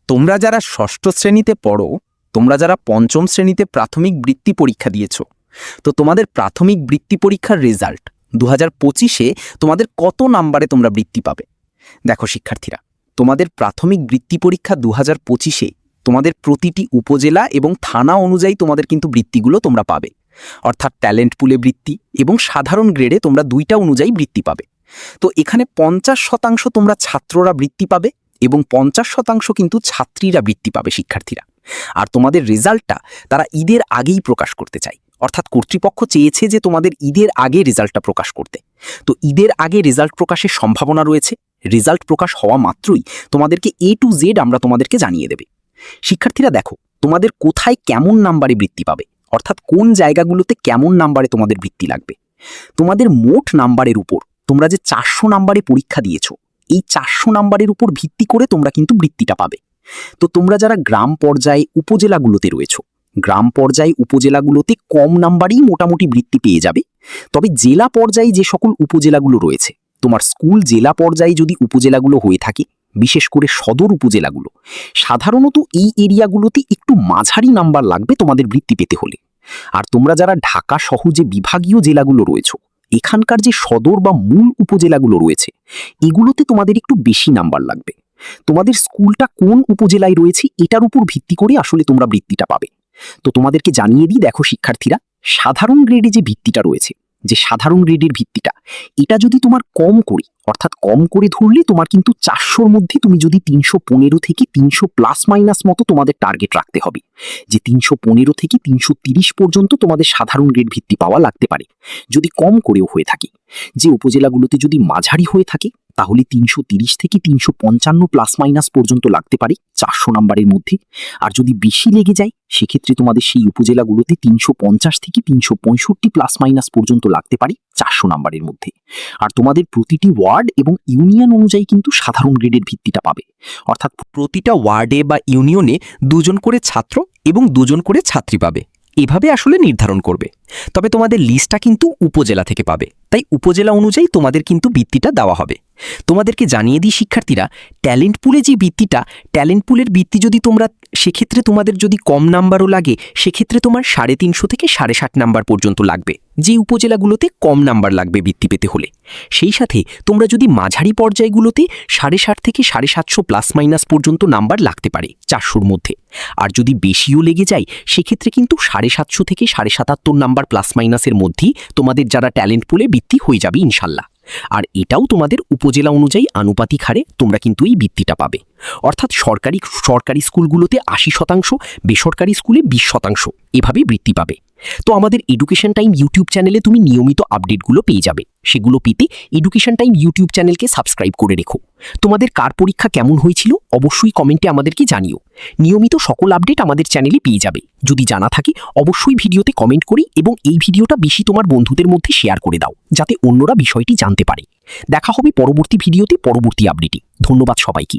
তোমরা যারা ষষ্ঠ শ্রেণীতে পড়ো, তোমরা যারা পঞ্চম শ্রেণীতে প্রাথমিক বৃত্তি পরীক্ষা দিয়েছো, তো তোমাদের প্রাথমিক বৃত্তি পরীক্ষার রেজাল্ট 2025-এ তোমাদের কত নাম্বারে তোমরা বৃত্তি পাবে। দেখো শিক্ষার্থীরা, তোমাদের প্রাথমিক বৃত্তি পরীক্ষা 2025-এ তোমাদের প্রতিটি উপজেলা এবং থানা অনুযায়ী তোমাদের কিন্তু বৃত্তিগুলো তোমরা পাবে। অর্থাৎ ট্যালেন্ট পুলে বৃত্তি এবং সাধারণ গ্রেডে তোমরা দুইটা অনুযায়ী বৃত্তি পাবে। তো এখানে 50% তোমরা ছাত্ররা বৃত্তি পাবে এবং 50% কিন্তু ছাত্রীরা বৃত্তি পাবে শিক্ষার্থীরা। আর তোমাদের রেজাল্টটা তারা ঈদের আগেই প্রকাশ করতে চায়, অর্থাৎ কর্তৃপক্ষ চেয়েছে যে তোমাদের ঈদের আগে রেজাল্টটা প্রকাশ করতে। তো ঈদের আগে রেজাল্ট প্রকাশের সম্ভাবনা রয়েছে। রেজাল্ট প্রকাশ হওয়া মাত্রই তোমাদেরকে A to Z আমরা তোমাদেরকে জানিয়ে দেবে। শিক্ষার্থীরা দেখো, তোমাদের কোথায় কেমন নাম্বারে বৃত্তি পাবে, অর্থাৎ কোন জায়গাগুলোতে কেমন নাম্বারে তোমাদের বৃত্তি লাগবে। তোমাদের মোট নাম্বারের উপর তোমরা যে 400 নাম্বারে পরীক্ষা দিয়েছো, এই 400 নাম্বারের উপর ভিত্তি করে তোমরা কিন্তু বৃত্তিটা পাবে। তো তোমরা যারা গ্রাম পর্যায়ে উপজেলাগুলোতে রয়েছো, গ্রাম পর্যায়ে উপজেলাগুলোতে কম নাম্বারেই মোটামুটি বৃত্তি পেয়ে যাবে। তবে জেলা পর্যায়ে যে সকল উপজেলাগুলো রয়েছে, তোমার স্কুল জেলা পর্যায়ে যদি উপজেলাগুলো হয়ে থাকে, বিশেষ করে সদর উপজেলাগুলো, সাধারণত এই এরিয়াগুলোতে একটু মাঝারি নাম্বার লাগবে তোমাদের বৃত্তি পেতে হলে। আর তোমরা যারা ঢাকা সহ যে বিভাগীয় জেলাগুলো রয়েছে, এখানকার যে সদর বা মূল উপজেলাগুলো রয়েছে, এগুলোতে তোমাদের একটু বেশি নাম্বার লাগবে। তোমাদের স্কুলটা কোন উপজেলায় রয়েছে এটার উপর ভিত্তি করে আসলে তোমরা বৃত্তিটা পাবে। তো তোমাদেরকে জানিয়ে দিই, দেখো শিক্ষার্থীরা, সাধারণ গ্রেডে যে ভিত্তিটা রয়েছে, যে সাধারণ গ্রেডের ভিত্তিটা, এটা যদি তোমার কম করে, অর্থাৎ কম করে ধরলে তোমার কিন্তু 400-র মধ্যে তুমি যদি 315 থেকে 300 প্লাস মাইনাস মতো তোমাদের টার্গেট রাখতে হবে, যে 315 থেকে 330 পর্যন্ত তোমাদের সাধারণ গ্রেড ভিত্তি পাওয়া লাগতে পারে। যদি কম করেও হয়ে থাকে, যে উপজেলাগুলোতে যদি মাঝারি হয়ে থাকে, তাহলে 330 থেকে 355 প্লাস মাইনাস পর্যন্ত লাগতে পারে 400 নাম্বারের মধ্যে। আর যদি বেশি লেগে যায়, সেক্ষেত্রে তোমাদের সেই উপজেলাগুলোতে 350 থেকে 365 প্লাস মাইনাস পর্যন্ত লাগতে পারে 400 নাম্বারের মধ্যে। আর তোমাদের প্রতিটি ওয়ার্ড এবং ইউনিয়ন অনুযায়ী কিন্তু সাধারণ গ্রেডের ভিত্তিটা পাবে, অর্থাৎ প্রতিটা ওয়ার্ডে বা ইউনিয়নে 2 জন করে ছাত্র এবং 2 জন করে ছাত্রী পাবে। এভাবে আসলে নির্ধারণ করবে। তবে তোমাদের লিস্টটা কিন্তু উপজেলা থেকে পাবে, তাই উপজেলা অনুযায়ী তোমাদের কিন্তু বৃত্তিটা দেওয়া হবে। তোমাদেরকে জানিয়ে দিই শিক্ষার্থীরা, ট্যালেন্ট পুলে যে বৃত্তিটা, ট্যালেন্ট পুলের বৃত্তি যদি তোমরা, সেক্ষেত্রে তোমাদের যদি কম নাম্বারও লাগে, সেক্ষেত্রে তোমার 350 থেকে 60.5 নাম্বার পর্যন্ত লাগবে, যে উপজেলাগুলোতে কম নাম্বার লাগবে বৃত্তি পেতে হলে। সেই সাথে তোমরা যদি মাঝারি পর্যায়গুলোতে 60.5 থেকে 750 প্লাস মাইনাস পর্যন্ত নাম্বার লাগতে পারে 400-র মধ্যে। আর যদি বেশিও লেগে যায়, সেক্ষেত্রে কিন্তু 750 থেকে 77 নাম্বার প্লাস মাইনাসের মধ্যেই তোমাদের যারা ট্যালেন্ট পুলে বৃত্তি হয়ে যাবে ইনশাল্লাহ। আর এটাও তোমাদের উপজেলা অনুযায়ী আনুপাতিক হারে তোমরা কিন্তু এই বৃত্তিটা পাবে। অর্থাৎ সরকারি স্কুলগুলোতে 80%, বেসরকারি স্কুলে 20% এভাবেই বৃত্তি পাবে। তো আমাদের এডুকেশন টাইম ইউটিউব চ্যানেলে তুমি নিয়মিত আপডেটগুলো পেয়ে যাবে। সেগুলো পেতে এডুকেশন টাইম ইউটিউব চ্যানেলকে সাবস্ক্রাইব করে রেখো। তোমাদের কার পরীক্ষা কেমন হয়েছিল অবশ্যই কমেন্টে আমাদেরকে জানিও। নিয়মিত সকল আপডেট আমাদের চ্যানেলে পেয়ে যাবে। যদি জানা থাকে অবশ্যই ভিডিওতে কমেন্ট করি এবং এই ভিডিওটা বেশি তোমার বন্ধুদের মধ্যে শেয়ার করে দাও, যাতে অন্যরা বিষয়টি জানতে পারে। দেখা হবে পরবর্তী ভিডিওতে পরবর্তী আপডেটে। ধন্যবাদ সবাইকে।